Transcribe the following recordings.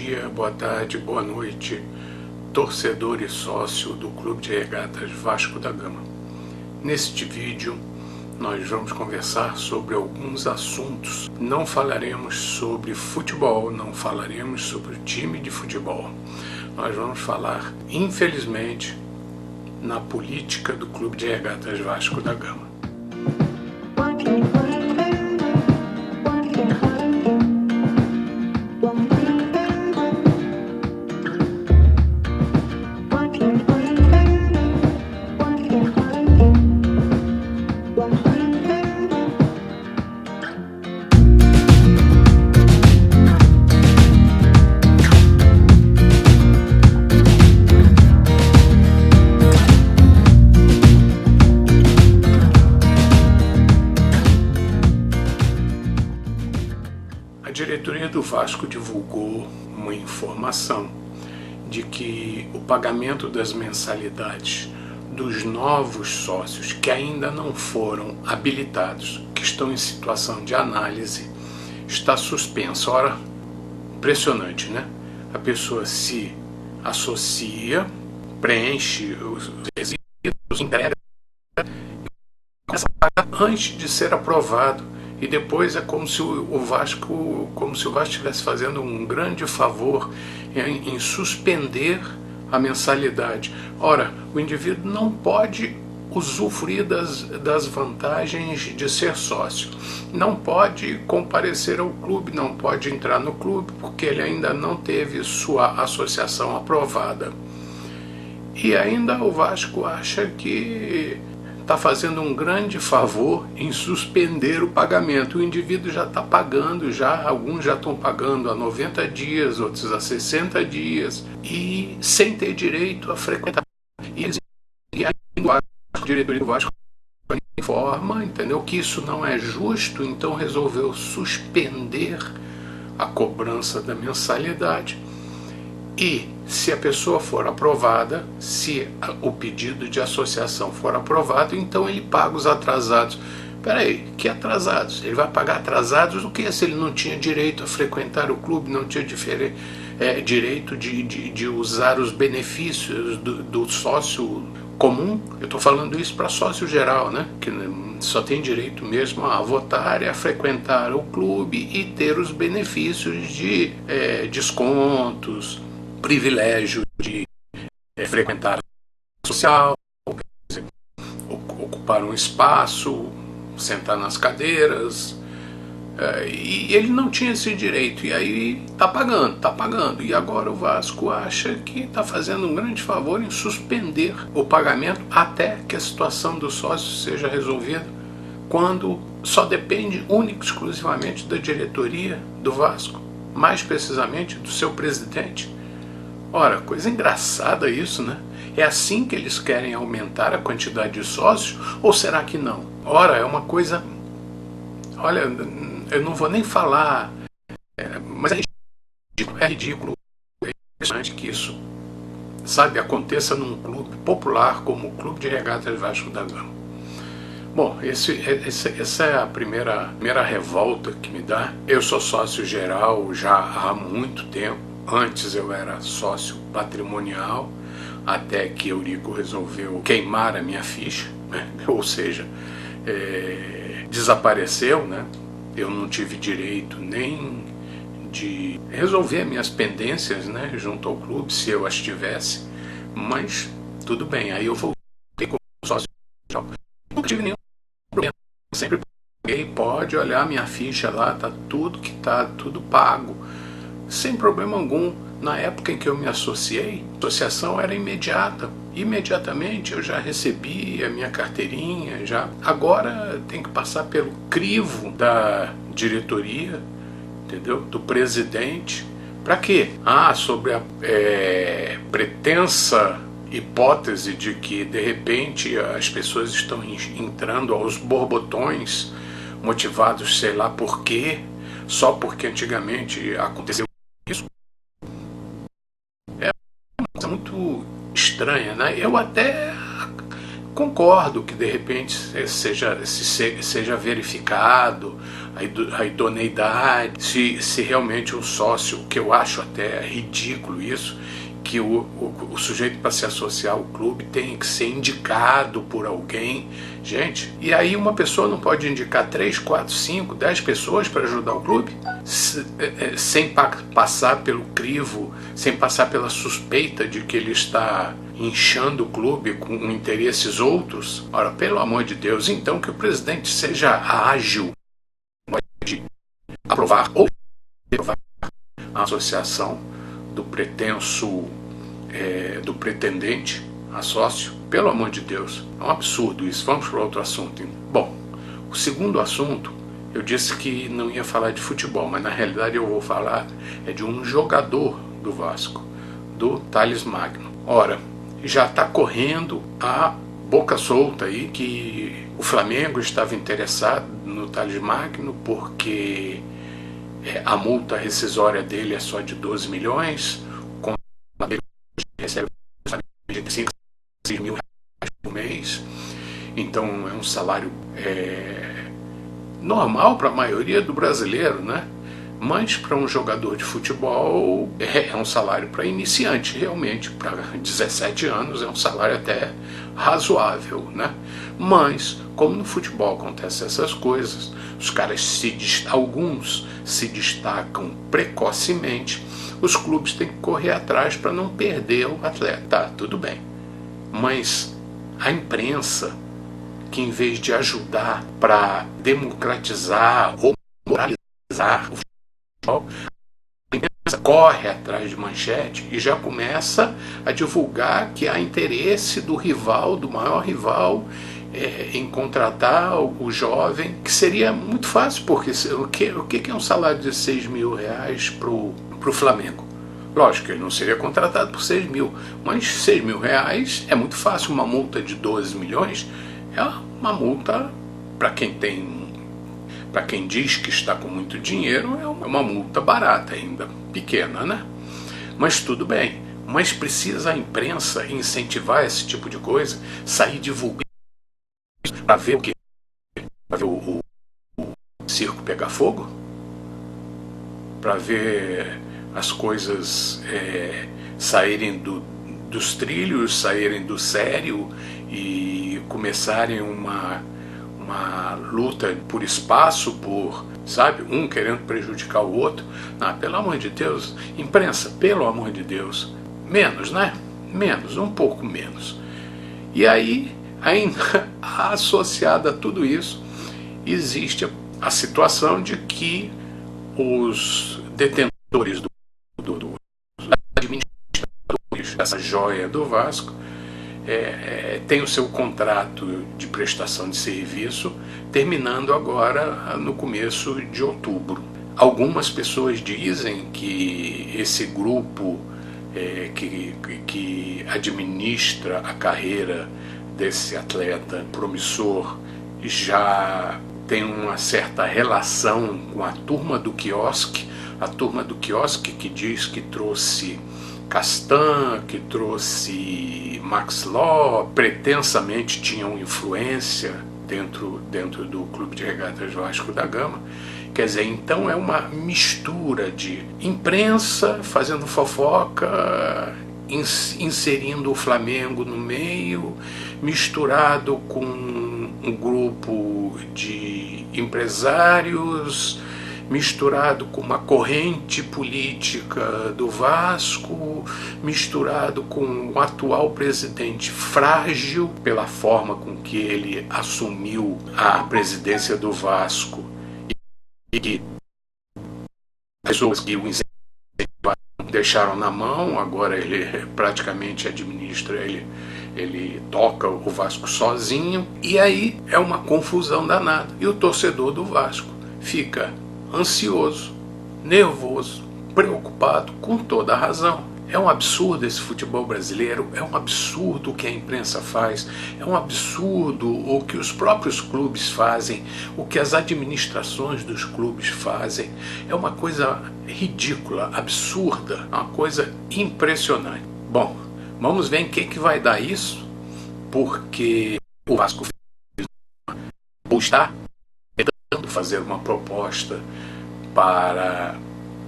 dia, boa tarde, boa noite, torcedor e sócio do Clube de Regatas Vasco da Gama. Neste vídeo, nós vamos conversar sobre alguns assuntos. Não falaremos sobre futebol, não falaremos sobre o time de futebol. Nós vamos falar, infelizmente, na política do Clube de Regatas Vasco da Gama. A diretoria do Vasco divulgou uma informação de que o pagamento das mensalidades dos novos sócios que ainda não foram habilitados, que estão em situação de análise, está suspenso. Ora, impressionante, né? A pessoa se associa, preenche os requisitos, entrega e começa a pagar antes de ser aprovado. E depois é como se o Vasco estivesse fazendo um grande favor em suspender a mensalidade. Ora, o indivíduo não pode usufruir das vantagens de ser sócio. Não pode comparecer ao clube, não pode entrar no clube, porque ele ainda não teve sua associação aprovada. E ainda o Vasco acha que está fazendo um grande favor em suspender o pagamento. O indivíduo já está pagando, alguns já estão pagando há 90 dias, outros há 60 dias, e sem ter direito a frequentar. E a diretoria do Vasco informa, entendeu, que isso não é justo, então resolveu suspender a cobrança da mensalidade. E se a pessoa for aprovada, se o pedido de associação for aprovado, então ele paga os atrasados. Peraí, que atrasados? Ele vai pagar atrasados do que se ele não tinha direito a frequentar o clube, não tinha direito de usar os benefícios do sócio comum? Eu estou falando isso para sócio geral, né? Que só tem direito mesmo a votar e a frequentar o clube e ter os benefícios de descontos, privilégio de frequentar a social, ocupar um espaço, sentar nas cadeiras, e ele não tinha esse direito, e aí está pagando, e agora o Vasco acha que está fazendo um grande favor em suspender o pagamento até que a situação do sócio seja resolvida, quando só depende única e exclusivamente da diretoria do Vasco, mais precisamente do seu presidente. Ora, coisa engraçada isso, né? É assim que eles querem aumentar a quantidade de sócios? Ou será que não? Ora, é uma coisa... Olha, eu não vou nem falar... mas é ridículo. É impressionante que isso, sabe, aconteça num clube popular como o Clube de Regatas Vasco da Gama. Bom, essa é a primeira revolta que me dá. Eu sou sócio geral já há muito tempo. Antes eu era sócio patrimonial, até que Eurico resolveu queimar a minha ficha, né? Ou seja, desapareceu, né? Eu não tive direito nem de resolver minhas pendências, né, junto ao clube, se eu as tivesse, mas tudo bem, aí eu voltei como sócio geral. Não tive nenhum problema, sempre paguei, pode olhar minha ficha lá, tá tudo pago, sem problema algum. Na época em que eu me associei, a associação era imediata. Imediatamente eu já recebi a minha carteirinha, agora tem que passar pelo crivo da diretoria, entendeu? Do presidente. Para quê? Sobre a pretensa hipótese de que de repente as pessoas estão entrando aos borbotões, motivados sei lá por quê, só porque antigamente aconteceu isso. É uma coisa muito estranha, né? Eu até concordo que de repente seja verificado a idoneidade, se realmente um sócio, que eu acho até ridículo isso, que o sujeito para se associar ao clube tem que ser indicado por alguém. Gente, e aí uma pessoa não pode indicar 3, 4, 5, 10 pessoas para ajudar o clube? Sem passar pelo crivo, sem passar pela suspeita de que ele está inchando o clube com interesses outros? Ora, pelo amor de Deus, então que o presidente seja ágil de aprovar ou aprovar a associação do pretenso, do pretendente a sócio. Pelo amor de Deus, é um absurdo isso. Vamos para outro assunto. Bom, o segundo assunto, eu disse que não ia falar de futebol, mas na realidade eu vou falar de um jogador do Vasco, do Thales Magno. Ora, já está correndo a boca solta aí que o Flamengo estava interessado no Thales Magno porque a multa rescisória dele é só de 12 milhões, com ele recebe 5, 6 mil reais por mês, então é um salário normal para a maioria do brasileiro, né? Mas para um jogador de futebol é um salário para iniciante, realmente, para 17 anos é um salário até razoável, né? Mas, como no futebol acontecem essas coisas, os caras alguns se destacam precocemente, os clubes têm que correr atrás para não perder o atleta. Tá, tudo bem. Mas a imprensa, que em vez de ajudar para democratizar ou moralizar o futebol, a imprensa corre atrás de manchete e já começa a divulgar que há interesse do rival, do maior rival, em contratar o jovem, que seria muito fácil, porque o que é um salário de 6 mil reais para o Flamengo? Lógico que ele não seria contratado por 6 mil, mas 6 mil reais é muito fácil. Uma multa de 12 milhões é uma multa para quem diz que está com muito dinheiro, é uma multa barata ainda, pequena, né? Mas tudo bem. Mas precisa a imprensa incentivar esse tipo de coisa, sair divulgando para ver o que? Para ver o circo pegar fogo? Para ver as coisas saírem dos trilhos, saírem do sério e começarem uma luta por espaço, sabe, um querendo prejudicar o outro. Não, pelo amor de Deus, imprensa, pelo amor de Deus, menos, né? Menos, um pouco menos. E aí, ainda associada a tudo isso, existe a situação de que os detentores administradores dessa joia do Vasco tem o seu contrato de prestação de serviço terminando agora no começo de outubro. Algumas pessoas dizem que esse grupo que administra a carreira desse atleta promissor já tem uma certa relação com a turma do quiosque, que diz que trouxe Castan, que trouxe Max Law, pretensamente tinham influência dentro do Clube de Regatas Vasco da Gama. Quer dizer, então é uma mistura de imprensa fazendo fofoca, inserindo o Flamengo no meio, misturado com um grupo de empresários, misturado com uma corrente política do Vasco, misturado com o atual presidente frágil pela forma com que ele assumiu a presidência do Vasco e que as pessoas que o incentivaram deixaram na mão, agora ele praticamente administra, ele toca o Vasco sozinho, e aí é uma confusão danada. E o torcedor do Vasco fica ansioso, nervoso, preocupado, com toda a razão. É um absurdo esse futebol brasileiro, é um absurdo o que a imprensa faz, é um absurdo o que os próprios clubes fazem, o que as administrações dos clubes fazem. É uma coisa ridícula, absurda, uma coisa impressionante. Bom, vamos ver em que vai dar isso, porque o Vasco fez, ou está tentando fazer uma proposta para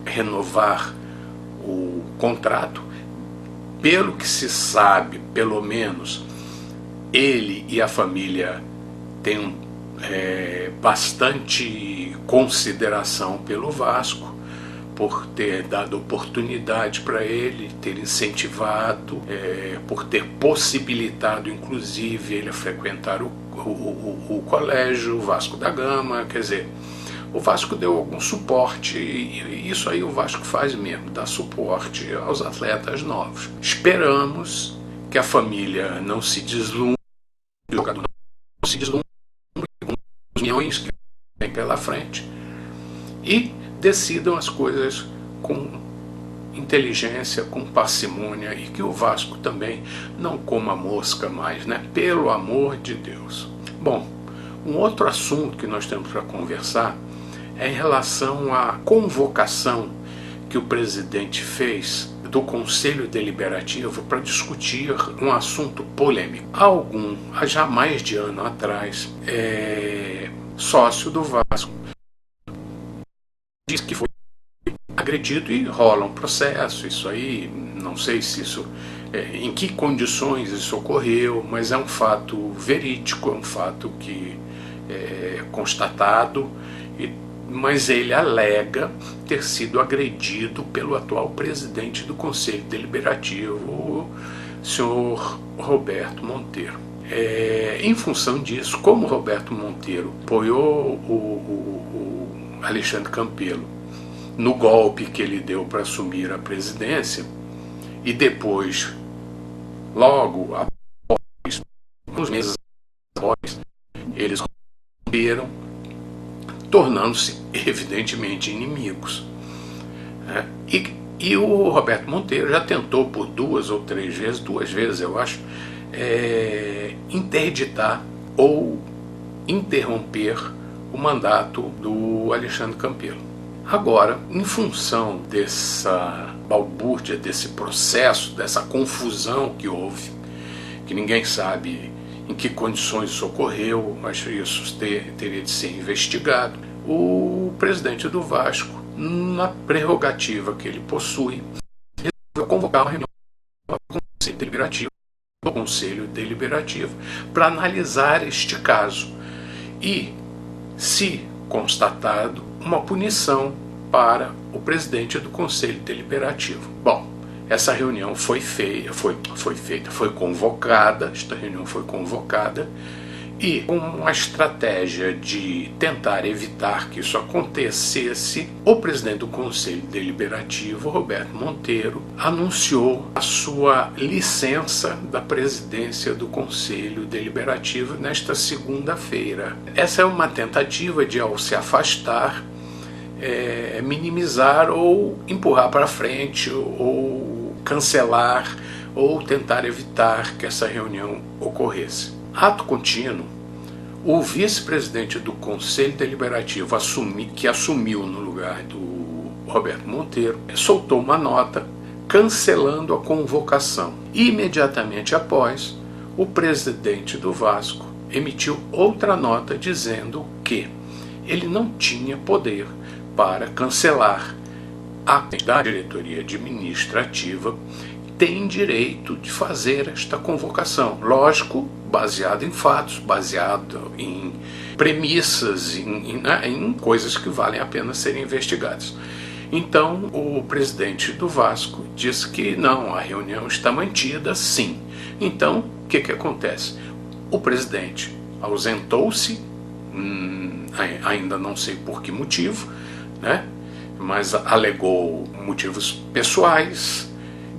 renovar o contrato. Pelo que se sabe, pelo menos, ele e a família têm bastante consideração pelo Vasco, por ter dado oportunidade para ele, ter incentivado, por ter possibilitado, inclusive, ele a frequentar o colégio Vasco da Gama. Quer dizer, o Vasco deu algum suporte, e isso aí o Vasco faz mesmo, dá suporte aos atletas novos. Esperamos que a família não se deslumbre, o jogador não se deslumbre com os milhões que vem pela frente, e decidam as coisas com inteligência, com parcimônia, e que o Vasco também não coma mosca mais, né? Pelo amor de Deus. Bom, um outro assunto que nós temos para conversar é em relação à convocação que o presidente fez do Conselho Deliberativo para discutir um assunto polêmico. Há já mais de ano atrás, sócio do Vasco diz que foi agredido e rola um processo. Isso aí, não sei se isso, em que condições isso ocorreu, mas é um fato verídico, é um fato que é constatado, mas ele alega ter sido agredido pelo atual presidente do Conselho Deliberativo, o senhor Roberto Monteiro. Em função disso, como Roberto Monteiro apoiou o Alexandre Campelo no golpe que ele deu para assumir a presidência, e depois, logo após, uns meses após, eles romperam, tornando-se evidentemente inimigos. E o Roberto Monteiro já tentou por duas vezes eu acho, interditar ou interromper o mandato do Alexandre Campelo. Agora, em função dessa balbúrdia, desse processo, dessa confusão que houve, que ninguém sabe em que condições isso ocorreu, mas isso teria de ser investigado, o presidente do Vasco, na prerrogativa que ele possui, resolveu convocar uma reunião do Conselho Deliberativo para analisar este caso e, se constatado, uma punição para o presidente do Conselho Deliberativo. Bom, essa reunião foi convocada, esta reunião foi convocada, e com uma estratégia de tentar evitar que isso acontecesse, o presidente do Conselho Deliberativo, Roberto Monteiro, anunciou a sua licença da presidência do Conselho Deliberativo nesta segunda-feira. Essa é uma tentativa de, ao se afastar, minimizar ou empurrar para frente, ou cancelar, ou tentar evitar que essa reunião ocorresse. Ato contínuo, o vice-presidente do Conselho Deliberativo, que assumiu no lugar do Roberto Monteiro, soltou uma nota cancelando a convocação. Imediatamente após, o presidente do Vasco emitiu outra nota dizendo que ele não tinha poder para cancelar. A diretoria administrativa tem direito de fazer esta convocação. Lógico, baseado em fatos, baseado em premissas, em coisas que valem a pena serem investigadas. Então, o presidente do Vasco disse que não, a reunião está mantida, sim. Então, o que acontece? O presidente ausentou-se, ainda não sei por que motivo, né? Mas alegou motivos pessoais.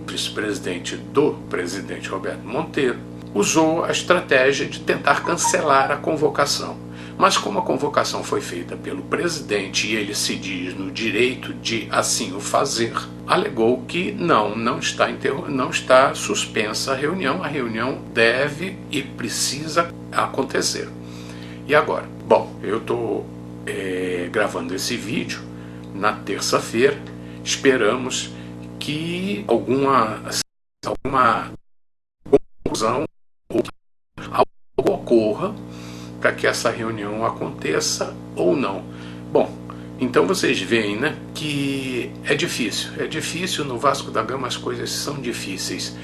O vice-presidente do presidente Roberto Monteiro usou a estratégia de tentar cancelar a convocação. Mas como a convocação foi feita pelo presidente e ele se diz no direito de assim o fazer, alegou que não está suspensa a reunião deve e precisa acontecer. E agora? Bom, eu estou gravando esse vídeo na terça-feira, esperamos que alguma conclusão ou algo ocorra para que essa reunião aconteça ou não. Bom, então vocês veem, né, que é difícil no Vasco da Gama, as coisas são difíceis.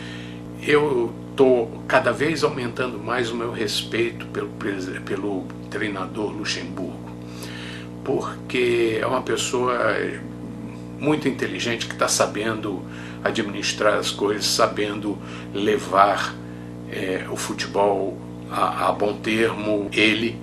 Eu estou cada vez aumentando mais o meu respeito pelo treinador Luxemburgo, porque é uma pessoa muito inteligente que está sabendo administrar as coisas, sabendo levar o futebol a bom termo. Ele,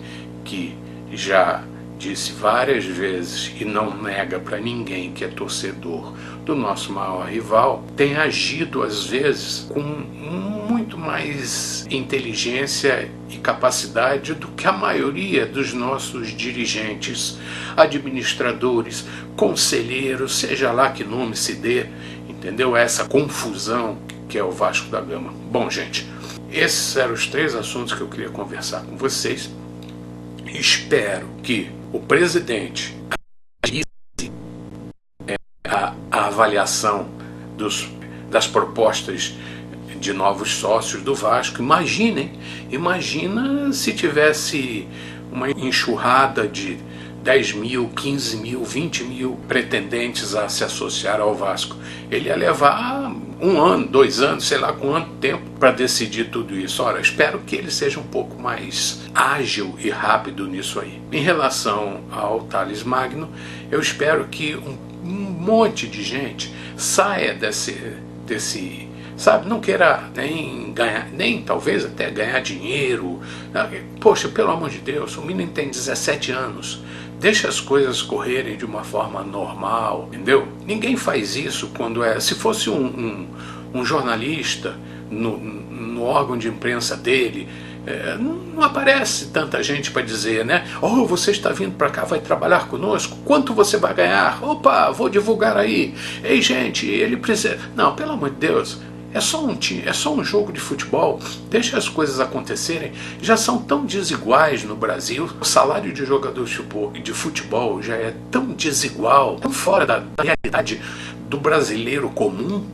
que já disse várias vezes e não nega para ninguém que é torcedor do nosso maior rival, tem agido às vezes com muito mais inteligência e capacidade do que a maioria dos nossos dirigentes, administradores, conselheiros, seja lá que nome se dê, entendeu? Essa confusão que é o Vasco da Gama. Bom, gente, esses eram os 3 assuntos que eu queria conversar com vocês. Espero que o presidente a avaliação das propostas de novos sócios do Vasco. Imagina se tivesse uma enxurrada de 10 mil, 15 mil, 20 mil pretendentes a se associar ao Vasco. Ele ia levar 1 ano, 2 anos, sei lá quanto tempo para decidir tudo isso. Ora, espero que ele seja um pouco mais ágil e rápido nisso aí. Em relação ao Thales Magno, eu espero que um monte de gente saia desse sabe, não queira nem ganhar, nem talvez até ganhar dinheiro. Poxa, pelo amor de Deus, o menino tem 17 anos. Deixa as coisas correrem de uma forma normal, entendeu? Ninguém faz isso quando se fosse um jornalista no órgão de imprensa dele, não aparece tanta gente para dizer, né? Oh, você está vindo para cá, vai trabalhar conosco? Quanto você vai ganhar? Opa, vou divulgar aí. Ei, gente, ele precisa... Não, pelo amor de Deus. É só um jogo de futebol, deixa as coisas acontecerem. Já são tão desiguais no Brasil, o salário de jogador de futebol já é tão desigual, tão fora da realidade do brasileiro comum,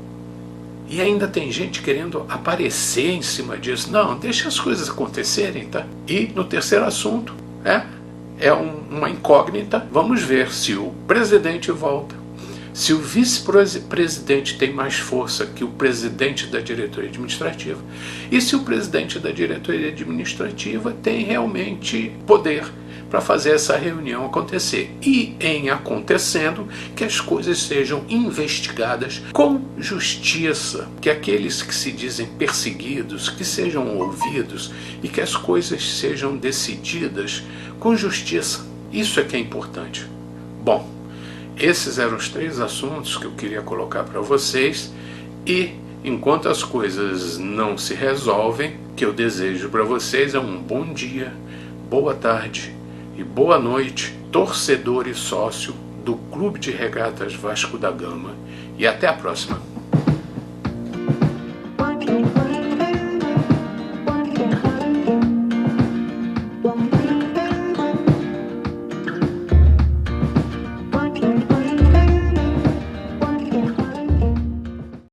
e ainda tem gente querendo aparecer em cima disso. Não, deixa as coisas acontecerem, tá? E no terceiro assunto, é uma incógnita, vamos ver se o presidente volta. Se o vice-presidente tem mais força que o presidente da diretoria administrativa, e se o presidente da diretoria administrativa tem realmente poder para fazer essa reunião acontecer. E, em acontecendo, que as coisas sejam investigadas com justiça, que aqueles que se dizem perseguidos, que sejam ouvidos e que as coisas sejam decididas com justiça. Isso é que é importante. Bom, esses eram os 3 assuntos que eu queria colocar para vocês, e enquanto as coisas não se resolvem, o que eu desejo para vocês é um bom dia, boa tarde e boa noite, torcedor e sócio do Clube de Regatas Vasco da Gama, e até a próxima.